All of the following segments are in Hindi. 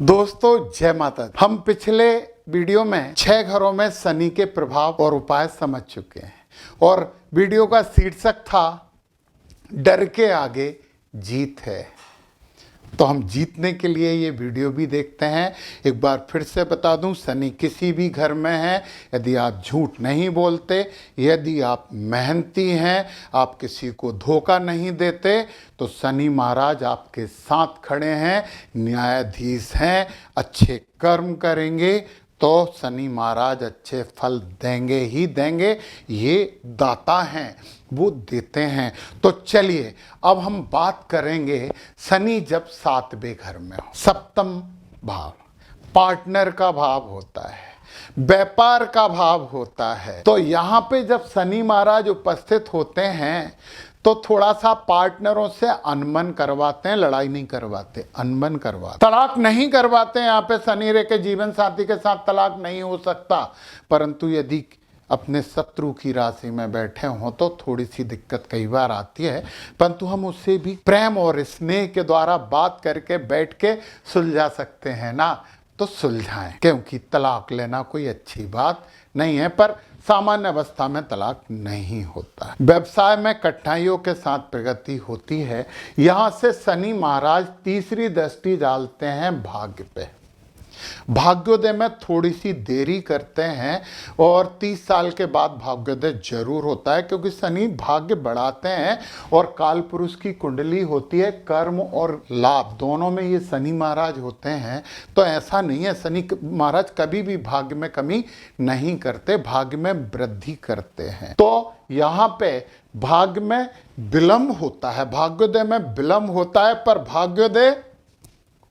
दोस्तों जय माता दी। हम पिछले वीडियो में 6 घरों में शनि के प्रभाव और उपाय समझ चुके हैं और वीडियो का शीर्षक था डर के आगे जीत है। तो हम जीतने के लिए ये वीडियो भी देखते हैं। एक बार फिर से बता दूं, शनि किसी भी घर में है, यदि आप झूठ नहीं बोलते, यदि आप मेहनती हैं, आप किसी को धोखा नहीं देते, तो शनि महाराज आपके साथ खड़े हैं, न्यायाधीश हैं, अच्छे कर्म करेंगे तो शनि महाराज अच्छे फल देंगे ही देंगे। ये दाता हैं, वो देते हैं। तो चलिए अब हम बात करेंगे शनि जब 7वें घर में हो, सप्तम भाव पार्टनर का भाव होता है, व्यापार का भाव होता है। तो यहाँ पे जब शनि महाराज उपस्थित होते हैं तो थोड़ा सा पार्टनरों से अनबन करवाते हैं, लड़ाई नहीं करवाते, अनबन करवाते, तलाक नहीं करवाते। यहाँ पे शनि रे के जीवन साथी के साथ तलाक नहीं हो सकता, परंतु यदि अपने शत्रु की राशि में बैठे हों तो थोड़ी सी दिक्कत कई बार आती है, परंतु हम उससे भी प्रेम और स्नेह के द्वारा बात करके बैठ के सुलझा सकते हैं ना। तो सुलझाएं, क्योंकि तलाक लेना कोई अच्छी बात नहीं है, पर सामान्य अवस्था में तलाक नहीं होता। व्यवसाय में कठिनाइयों के साथ प्रगति होती है। यहाँ से शनि महाराज तीसरी दृष्टि डालते हैं भाग्य पे। भाग्योदय में थोड़ी सी देरी करते हैं और 30 साल के बाद भाग्योदय जरूर होता है, क्योंकि शनि भाग्य बढ़ाते हैं और काल पुरुष की कुंडली होती है, कर्म और लाभ दोनों में ये शनि महाराज होते हैं। तो ऐसा नहीं है, शनि महाराज कभी भी भाग्य में कमी नहीं करते, भाग्य में वृद्धि करते हैं। तो यहाँ पे भाग्य में विलंब होता है, भाग्योदय में विलंब होता है, पर भाग्योदय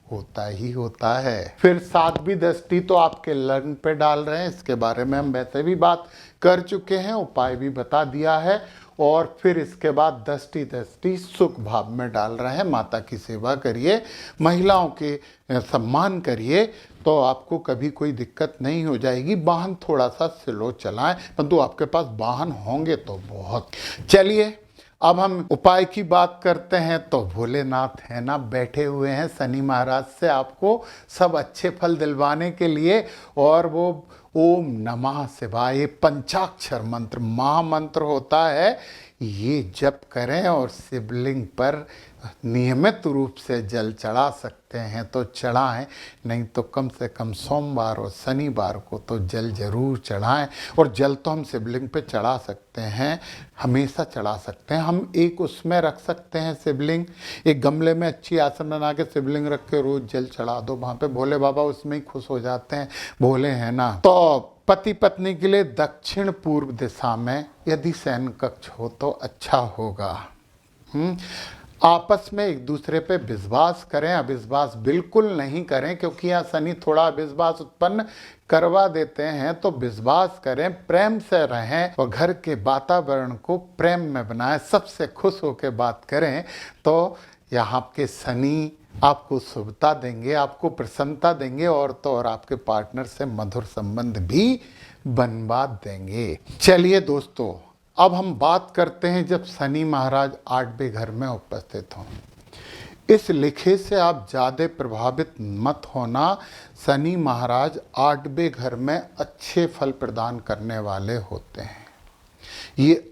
होता ही होता है। फिर 7वीं दृष्टि तो आपके लग्न पे डाल रहे हैं, इसके बारे में हम वैसे भी बात कर चुके हैं, उपाय भी बता दिया है। और फिर इसके बाद दृष्टि सुख भाव में डाल रहे हैं। माता की सेवा करिए, महिलाओं के सम्मान करिए, तो आपको कभी कोई दिक्कत नहीं हो जाएगी। वाहन थोड़ा सा स्लो चलाएं, परंतु आपके पास वाहन होंगे तो बहुत। चलिए अब हम उपाय की बात करते हैं। तो भोलेनाथ है ना, बैठे हुए हैं शनि महाराज से आपको सब अच्छे फल दिलवाने के लिए। और वो ओम नमः शिवाय पंचाक्षर मंत्र, महामंत्र होता है, ये जप करें और शिवलिंग पर नियमित रूप से जल चढ़ा सकते हैं तो चढ़ाएं, नहीं तो कम से कम सोमवार और शनिवार को तो जल जरूर चढ़ाएं। और जल तो हम शिवलिंग पे चढ़ा सकते हैं, हमेशा चढ़ा सकते हैं। हम एक उसमें रख सकते हैं शिवलिंग, एक गमले में अच्छी आसन बना के शिवलिंग रख के रोज जल चढ़ा दो वहाँ पे, भोले बाबा उसमें ही खुश हो जाते हैं, भोले हैं ना। तो पति पत्नी के लिए दक्षिण पूर्व दिशा में यदि शयन कक्ष हो तो अच्छा होगा। आपस में एक दूसरे पे विश्वास करें, अविश्वास बिल्कुल नहीं करें, क्योंकि यहाँ शनि थोड़ा अविश्वास उत्पन्न करवा देते हैं। तो विश्वास करें, प्रेम से रहें और घर के वातावरण को प्रेम में बनाएं, सबसे खुश होकर बात करें। तो यहाँ के शनि आपको शुभता देंगे, आपको प्रसन्नता देंगे, और तो और आपके पार्टनर से मधुर संबंध भी बनवा देंगे। चलिए दोस्तों अब हम बात करते हैं जब शनि महाराज 8वें घर में उपस्थित हों। इस लिखे से आप ज़्यादा प्रभावित मत होना। शनि महाराज 8वें घर में अच्छे फल प्रदान करने वाले होते हैं। ये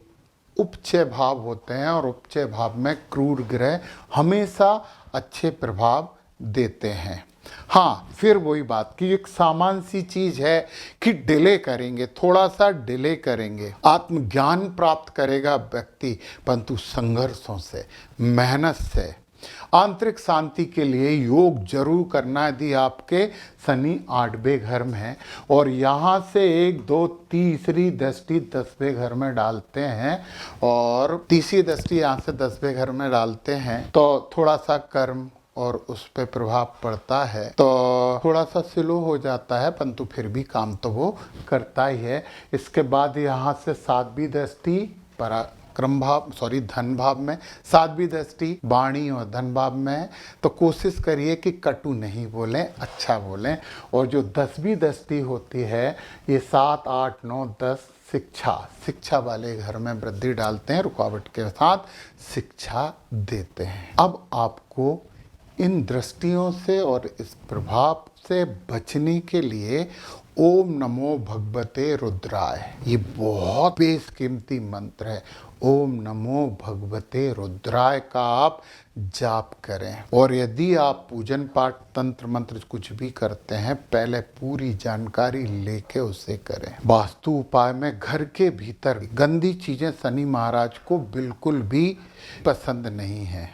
उपचय भाव होते हैं और उपचय भाव में क्रूर ग्रह हमेशा अच्छे प्रभाव देते हैं। हाँ, फिर वही बात कि एक सामान्य सी चीज है कि डिले करेंगे, थोड़ा सा डिले करेंगे, आत्मज्ञान प्राप्त करेगा व्यक्ति, परंतु संघर्षों से, मेहनत से। आंतरिक शांति के लिए योग जरूर करना यदि आपके शनि 8वें घर में है। और यहाँ से 1 2 तीसरी दृष्टि 10वें घर में डालते हैं, और तीसरी दृष्टि यहाँ से 10वें घर में डालते हैं, तो थोड़ा सा कर्म और उस पर प्रभाव पड़ता है, तो थोड़ा सा स्लो हो जाता है, परंतु फिर भी काम तो वो करता ही है। इसके बाद यहाँ से 7वीं दृष्टि पराक्रम भाव धन भाव में, 7वीं दृष्टि वाणी और धन भाव में है। तो कोशिश करिए कि कटु नहीं बोलें, अच्छा बोलें। और जो 10वीं दृष्टि होती है, ये 7 8 9 10 शिक्षा वाले घर में वृद्धि डालते हैं, रुकावट के साथ शिक्षा देते हैं। अब आपको इन दृष्टियों से और इस प्रभाव से बचने के लिए ओम नमो भगवते रुद्राय, ये बहुत बेशकीमती मंत्र है। ओम नमो भगवते रुद्राय का आप जाप करें। और यदि आप पूजन पाठ तंत्र मंत्र कुछ भी करते हैं, पहले पूरी जानकारी लेके उसे करें। वास्तु उपाय में घर के भीतर गंदी चीजें शनि महाराज को बिल्कुल भी पसंद नहीं है।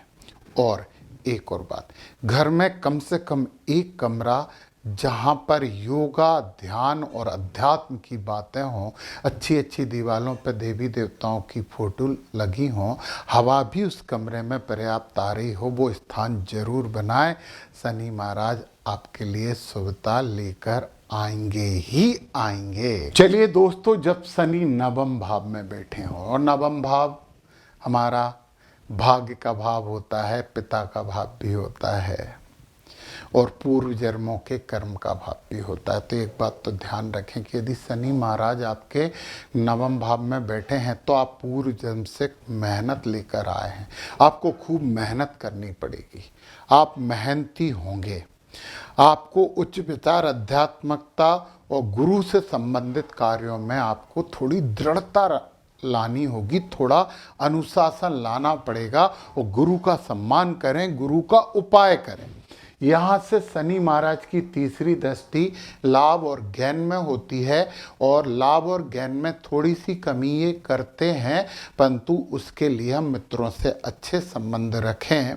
और एक और बात, घर में कम से कम एक कमरा जहाँ पर योगा, ध्यान और अध्यात्म की बातें हों, अच्छी अच्छी दीवारों पर देवी देवताओं की फोटो लगी हों, हवा भी उस कमरे में पर्याप्त आ रही हो, वो स्थान जरूर बनाएं। शनि महाराज आपके लिए शुभता लेकर आएंगे ही आएंगे। चलिए दोस्तों, जब शनि नवम भाव में बैठे हों, और नवम भाव हमारा भाग्य का भाव होता है, पिता का भाव भी होता है, और पूर्व जन्मों के कर्म का भाव भी होता है। तो एक बात तो ध्यान रखें कि यदि शनि महाराज आपके नवम भाव में बैठे हैं तो आप पूर्व जन्म से मेहनत लेकर आए हैं। आपको खूब मेहनत करनी पड़ेगी, आप मेहनती होंगे। आपको उच्च विचार, आध्यात्मिकता और गुरु से संबंधित कार्यों में आपको थोड़ी दृढ़ता लानी होगी, थोड़ा अनुशासन लाना पड़ेगा, और गुरु का सम्मान करें, गुरु का उपाय करें। यहाँ से शनि महाराज की तीसरी दृष्टि लाभ और ज्ञान में होती है, और लाभ और ज्ञान में थोड़ी सी कमी ये करते हैं, परंतु उसके लिए हम मित्रों से अच्छे संबंध रखें।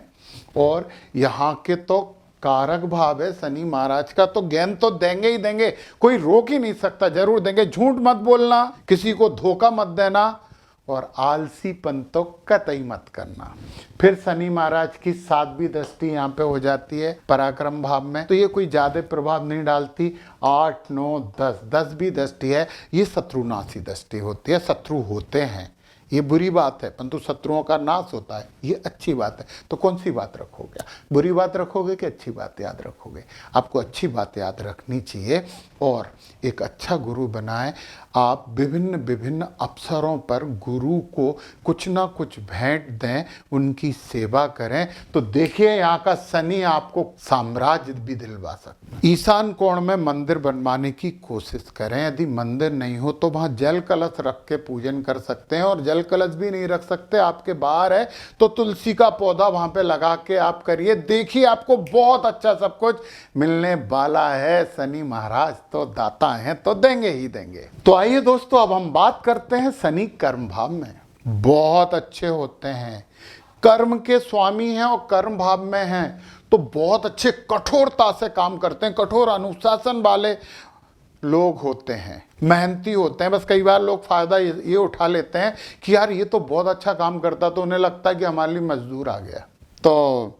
और यहाँ के तो कारक भाव है शनि महाराज का, तो ज्ञान तो देंगे ही देंगे, कोई रोक ही नहीं सकता, जरूर देंगे। झूठ मत बोलना, किसी को धोखा मत देना, और आलसीपन तो कतई मत करना। फिर शनि महाराज की 7वीं दृष्टि यहाँ पे हो जाती है पराक्रम भाव में, तो ये कोई ज्यादा प्रभाव नहीं डालती। 8, 9, 10, 10वीं दृष्टि है, ये शत्रुनाशी दृष्टि होती है। शत्रु होते हैं, ये बुरी बात है, परंतु शत्रुओं का नाश होता है, ये अच्छी बात है। तो कौन सी बात रखोगे, बुरी बात रखोगे कि अच्छी बात याद रखोगे? आपको अच्छी बात याद रखनी चाहिए, और एक अच्छा गुरु बनाए। आप विभिन्न विभिन्न अवसरों पर गुरु को कुछ ना कुछ भेंट दें, उनकी सेवा करें, तो देखिए यहाँ का शनि आपको साम्राज्य भी दिलवा सकता है। ईशान कोण में मंदिर बनवाने की कोशिश करें। यदि मंदिर नहीं हो तो वहाँ जल कलश रख के पूजन कर सकते हैं, और जल कलश भी नहीं रख सकते, आपके बाहर है तो तुलसी का पौधा वहाँ पे लगा के आप करिए। देखिए आपको बहुत अच्छा सब कुछ मिलने वाला है। शनि महाराज तो दाता हैं, तो देंगे ही देंगे। तो आइए दोस्तों, अब हम बात करते हैं शनि कर्म भाव में। बहुत अच्छे होते हैं, कर्म के स्वामी हैं, और कर्म भाव में हैं तो बहुत अच्छे कठोरता से काम करते हैं, कठोर अनुशासन वाले लोग होते हैं, मेहनती होते हैं। बस कई बार लोग फायदा ये उठा लेते हैं कि यार ये तो बहुत अच्छा काम करता, तो उन्हें लगता है कि हमारे लिए मजदूर आ गया। तो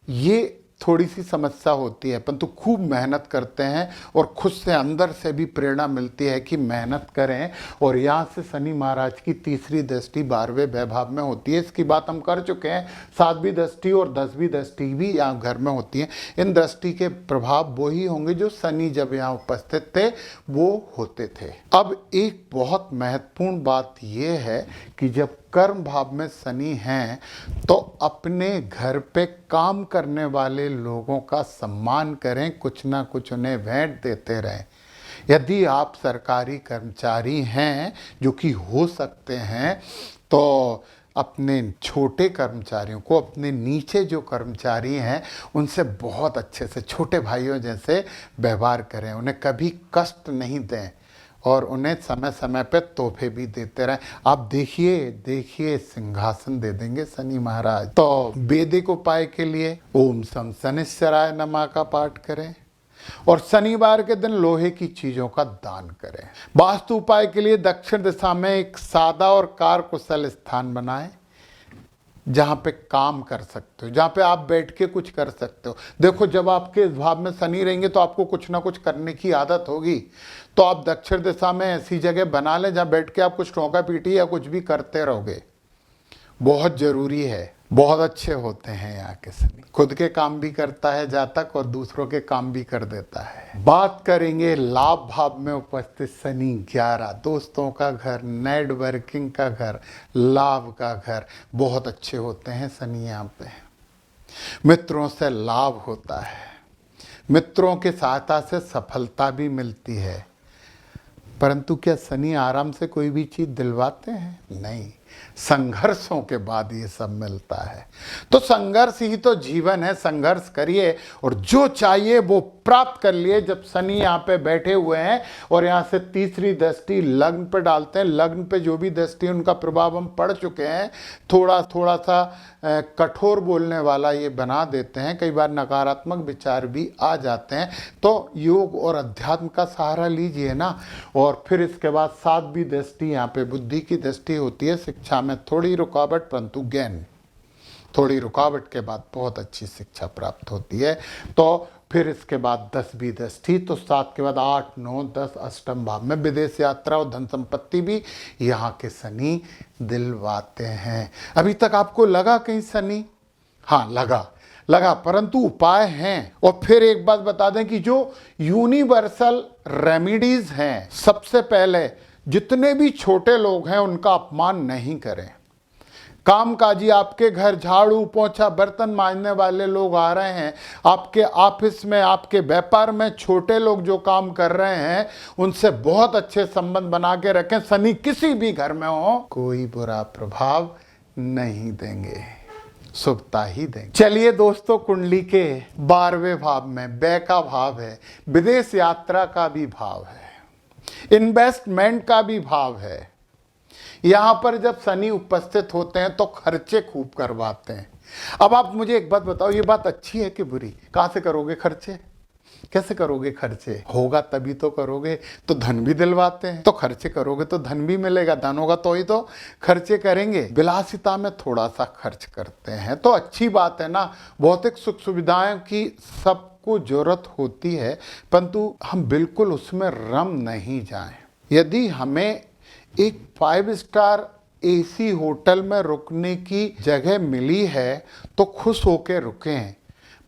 ये थोड़ी सी समस्या होती है, परंतु खूब मेहनत करते हैं, और खुद से अंदर से भी प्रेरणा मिलती है कि मेहनत करें। और यहाँ से शनि महाराज की तीसरी दृष्टि 12वें वैभाव में होती है, इसकी बात हम कर चुके हैं। 7वीं दृष्टि और 10वीं दृष्टि भी यहाँ घर में होती है। इन दृष्टि के प्रभाव वो ही होंगे जो शनि जब यहाँ उपस्थित थे वो होते थे। अब एक बहुत महत्वपूर्ण बात यह है कि जब कर्म भाव में शनि हैं तो अपने घर पे काम करने वाले लोगों का सम्मान करें, कुछ ना कुछ उन्हें भेंट देते रहें। यदि आप सरकारी कर्मचारी हैं, जो कि हो सकते हैं, तो अपने छोटे कर्मचारियों को, अपने नीचे जो कर्मचारी हैं उनसे बहुत अच्छे से छोटे भाइयों जैसे व्यवहार करें, उन्हें कभी कष्ट नहीं दें, और उन्हें समय समय पर तोहफे भी देते रहें। आप देखिए सिंहासन दे देंगे शनि महाराज। तो वैदिक उपाय के लिए ओम सम शनिश्चराय नमः का पाठ करें, और शनिवार के दिन लोहे की चीजों का दान करें। वास्तु उपाय के लिए दक्षिण दिशा में एक सादा और कार्यकुशल स्थान बनाएं, जहाँ पे काम कर सकते हो, जहाँ पे आप बैठ के कुछ कर सकते हो। देखो, जब आपके इस भाव में शनि रहेंगे तो आपको कुछ ना कुछ करने की आदत होगी, तो आप दक्षिण दिशा में ऐसी जगह बना लें जहाँ बैठ के आप कुछ टोंका पीटी या कुछ भी करते रहोगे। बहुत जरूरी है। बहुत अच्छे होते हैं यहाँ के शनि, खुद के काम भी करता है जातक, और दूसरों के काम भी कर देता है। बात करेंगे लाभ भाव में उपस्थित शनि 11, दोस्तों का घर, नेटवर्किंग का घर, लाभ का घर। बहुत अच्छे होते हैं शनि यहाँ पे। मित्रों से लाभ होता है, मित्रों की सहायता से सफलता भी मिलती है। परंतु क्या शनि आराम से कोई भी चीज दिलवाते हैं? नहीं, संघर्षों के बाद ये सब मिलता है। तो संघर्ष ही तो जीवन है, संघर्ष करिए और जो चाहिए वो प्राप्त कर लिए। जब शनि यहाँ पे बैठे हुए हैं और यहाँ से तीसरी दृष्टि लग्न पे डालते हैं, लग्न पे जो भी दृष्टि उनका प्रभाव हम पढ़ चुके हैं, थोड़ा सा कठोर बोलने वाला ये बना देते हैं, कई बार नकारात्मक विचार भी आ जाते हैं। तो योग और अध्यात्म का सहारा लीजिए ना। और फिर इसके बाद 7वीं दृष्टि यहाँ पे बुद्धि की दृष्टि होती है। शिक्षा में थोड़ी रुकावट परंतु ज्ञान, थोड़ी रुकावट के बाद बहुत अच्छी शिक्षा प्राप्त होती है। तो फिर इसके बाद 10वीं दृष्टि, तो 7 के बाद 8, 9, 10 अष्टम भाव में विदेश यात्रा और धन संपत्ति भी यहाँ के शनि दिलवाते हैं। अभी तक आपको लगा कहीं शनि? हाँ लगा, परंतु उपाय हैं। और फिर एक बात बता दें कि जो यूनिवर्सल रेमेडीज हैं, सबसे पहले जितने भी छोटे लोग हैं उनका अपमान नहीं करें। कामकाजी आपके घर झाड़ू पोंछा बर्तन मांजने वाले लोग आ रहे हैं, आपके ऑफिस में, आपके व्यापार में छोटे लोग जो काम कर रहे हैं, उनसे बहुत अच्छे संबंध बना के रखें। शनि किसी भी घर में हो, कोई बुरा प्रभाव नहीं देंगे, शुभता ही देंगे। चलिए दोस्तों, कुंडली के 12वें भाव में व्यय का भाव है, विदेश यात्रा का भी भाव है, इन्वेस्टमेंट का भी भाव है। यहां पर जब शनि उपस्थित होते हैं तो खर्चे खूब करवाते हैं। अब आप मुझे एक बात बताओ, ये बात अच्छी है कि बुरी? कहां से करोगे खर्चे? कैसे करोगे खर्चे? होगा तभी तो करोगे। तो धन भी दिलवाते हैं, तो खर्चे करोगे तो धन भी मिलेगा, धन होगा तो ही तो खर्चे करेंगे। विलासिता में थोड़ा सा खर्च करते हैं तो अच्छी बात है ना। भौतिक सुख सुविधाएं की सबको जरूरत होती है, परंतु हम बिल्कुल उसमें रम नहीं जाएं। यदि हमें एक 5 स्टार AC होटल में रुकने की जगह मिली है तो खुश होकर रुकें,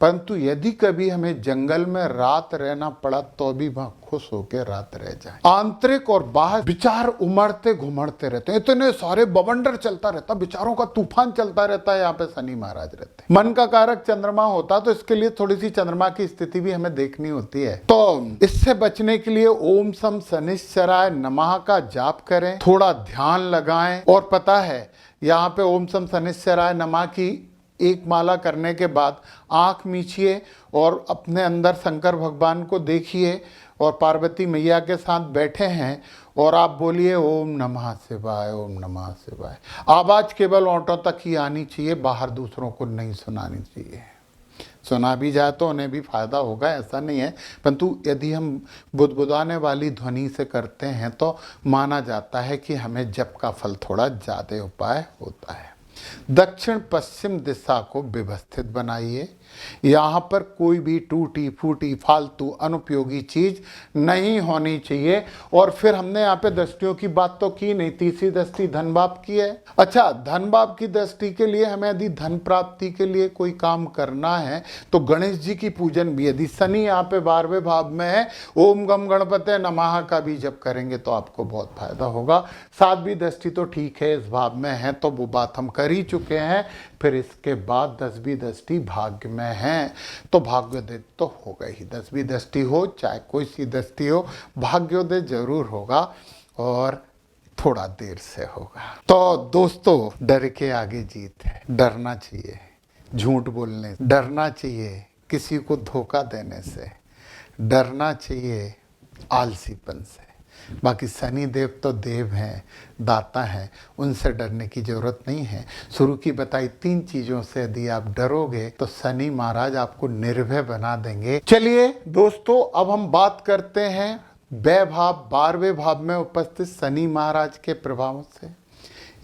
परंतु यदि कभी हमें जंगल में रात रहना पड़ा तो भी वहां खुश होकर रात रह जाए। आंतरिक और बाहर विचार उमड़ते घुमड़ते रहते हैं, इतने सारे बवंडर चलता रहता, विचारों का तूफान चलता रहता है। यहाँ पे शनि महाराज रहते हैं। मन का कारक चंद्रमा होता, तो इसके लिए थोड़ी सी चंद्रमा की स्थिति भी हमें देखनी होती है। तो इससे बचने के लिए ओम सम शनिश्चराय नमः का जाप करें, थोड़ा ध्यान लगाएं। और पता है, यहाँ पे ओम सम शनिश्चराय नमः की एक माला करने के बाद आंख मीचिए और अपने अंदर शंकर भगवान को देखिए और पार्वती मैया के साथ बैठे हैं और आप बोलिए ओम नमः शिवाय, ओम नमः शिवाय। आवाज केवल ओंठों तक ही आनी चाहिए, बाहर दूसरों को नहीं सुनानी चाहिए। सुना भी जाए तो उन्हें भी फायदा होगा, ऐसा नहीं है, परंतु यदि हम बुदबुदाने वाली ध्वनि से करते हैं तो माना जाता है कि हमें जप का फल थोड़ा ज़्यादा उपाय होता है। दक्षिण पश्चिम दिशा को व्यवस्थित बनाइए। यहाँ पर कोई भी टूटी फूटी फालतू अनुपयोगी चीज नहीं होनी चाहिए। और फिर हमने यहाँ पे दृष्टियों की बात तो की नहीं, तीसरी दृष्टि धन भाव की है। अच्छा, धन भाव की दृष्टि के लिए हमें यदि धन प्राप्ति के लिए कोई काम करना है तो गणेश जी की पूजन भी, यदि शनि यहाँ पे 12वें भाव में है, ओम गम गणपते नमः का भी जब करेंगे तो आपको बहुत फायदा होगा। 7वीं दृष्टि तो ठीक है, इस भाव में है तो वो बात हम कर ही चुके हैं। फिर इसके बाद 10वीं दृष्टि भाग्य में है, तो भाग्योदय तो होगा ही। 10वीं दृष्टि हो चाहे कोई सी दृष्टि हो, भाग्योदय जरूर होगा और थोड़ा देर से होगा। तो दोस्तों, डर के आगे जीत है। डरना चाहिए झूठ बोलने से, डरना चाहिए किसी को धोखा देने से, डरना चाहिए आलसीपन से। बाकी शनि देव तो देव हैं, दाता हैं, उनसे डरने की जरूरत नहीं है। शुरू की बताई 3 चीजों से यदि आप डरोगे तो शनि महाराज आपको निर्भय बना देंगे। चलिए दोस्तों, अब हम बात करते हैं व्यय भाव 12वें भाव में उपस्थित शनि महाराज के प्रभाव से।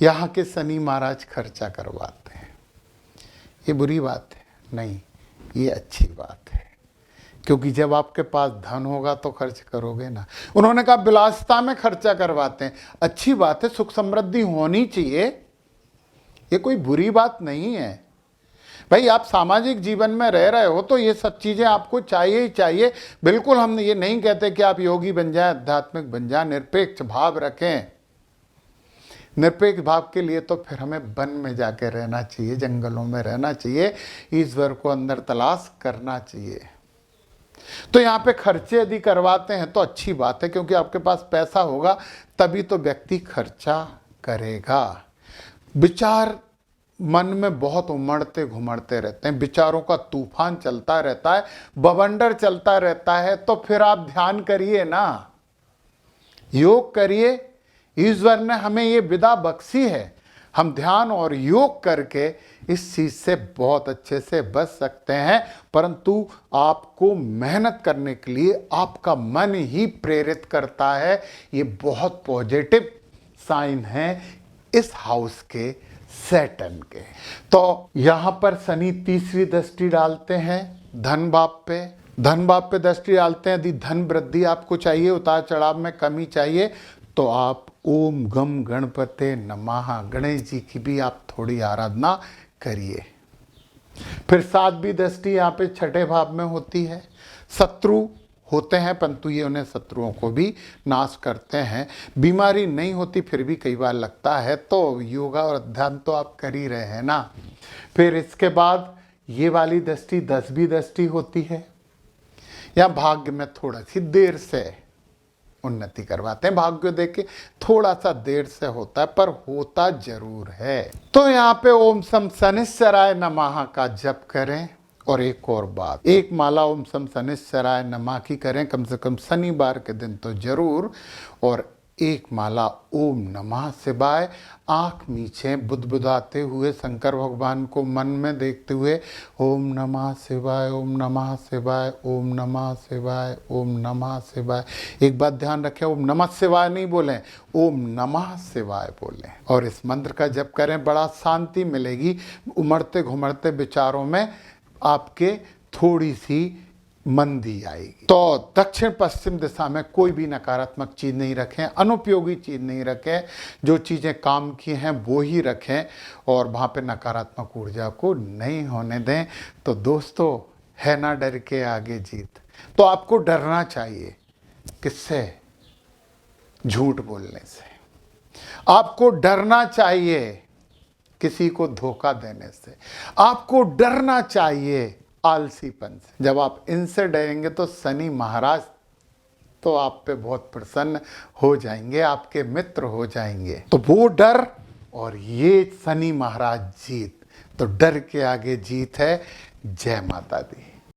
यहाँ के शनि महाराज खर्चा करवाते हैं। ये बुरी बात है? नहीं, ये अच्छी बात है, क्योंकि जब आपके पास धन होगा तो खर्च करोगे ना। उन्होंने कहा विलासिता में खर्चा करवाते हैं, अच्छी बात है, सुख समृद्धि होनी चाहिए, ये कोई बुरी बात नहीं है। भाई, आप सामाजिक जीवन में रह रहे हो तो ये सब चीजें आपको चाहिए ही चाहिए। बिल्कुल हम ये नहीं कहते कि आप योगी बन जाएं, आध्यात्मिक बन जाएं, निरपेक्ष भाव रखें, निरपेक्ष भाव के लिए तो फिर हमें वन में जाके रहना चाहिए, जंगलों में रहना चाहिए, ईश्वर को अंदर तलाश करना चाहिए। तो यहाँ पे खर्चे यदि करवाते हैं तो अच्छी बात है, क्योंकि आपके पास पैसा होगा तभी तो व्यक्ति खर्चा करेगा। विचार मन में बहुत उमड़ते घुमड़ते रहते हैं, विचारों का तूफान चलता रहता है, बवंडर चलता रहता है, तो फिर आप ध्यान करिए ना, योग करिए। ईश्वर ने हमें ये विदा बख्शी है, हम ध्यान और योग करके इस चीज से बहुत अच्छे से बच सकते हैं। परंतु आपको मेहनत करने के लिए आपका मन ही प्रेरित करता है। ये बहुत पॉजिटिव साइन है इस हाउस के सैटर्न के। तो यहां पर शनि तीसरी दृष्टि डालते हैं धन भाव पे, धन भाव पे दृष्टि डालते हैं। यदि धन वृद्धि आपको चाहिए, उतार चढ़ाव में कमी चाहिए, तो आप ओम गम गणपते नमः गणेश जी की भी आप थोड़ी आराधना करिए। फिर सातवीं दृष्टि यहाँ पे छठे भाव में होती है। शत्रु होते हैं परंतु ये उन्हें शत्रुओं को भी नाश करते हैं। बीमारी नहीं होती फिर भी कई बार लगता है, तो योगा और ध्यान तो आप कर ही रहे हैं ना। फिर इसके बाद ये वाली दृष्टि 10वीं दृष्टि होती है। या भाग्य में थोड़ा सी देर से उन्नति करवाते हैं, भाग्य देख के थोड़ा सा देर से होता है पर होता जरूर है। तो यहाँ पे ओम सम शनिश्चराय नमः का जप करें। और एक और बात, एक माला ओम सम शनिश्चराय नमः की करें कम से कम शनिवार के दिन तो जरूर। और एक माला ओम नमः शिवाय आंख मीचे बुदबुदाते हुए शंकर भगवान को मन में देखते हुए ओम नमः शिवाय, ओम नमः शिवाय, ओम नमः शिवाय, ओम नमः शिवाय। एक बात ध्यान रखें, ओम नमः शिवाय नहीं बोलें, ओम नमः शिवाय बोलें। और इस मंत्र का जप करें, बड़ा शांति मिलेगी। उमड़ते घुमड़ते विचारों में आपके थोड़ी सी मंदी आएगी। तो दक्षिण पश्चिम दिशा में कोई भी नकारात्मक चीज नहीं रखें, अनुपयोगी चीज नहीं रखें, जो चीजें काम की हैं वो ही रखें और वहां पे नकारात्मक ऊर्जा को नहीं होने दें। तो दोस्तों, है ना डर के आगे जीत। तो आपको डरना चाहिए किससे? झूठ बोलने से। आपको डरना चाहिए किसी को धोखा देने से। आपको डरना चाहिए आलसीपन से। जब आप इनसे डरेंगे तो शनि महाराज तो आप पे बहुत प्रसन्न हो जाएंगे, आपके मित्र हो जाएंगे। तो वो डर और ये शनि महाराज जीत। तो डर के आगे जीत है। जय माता दी।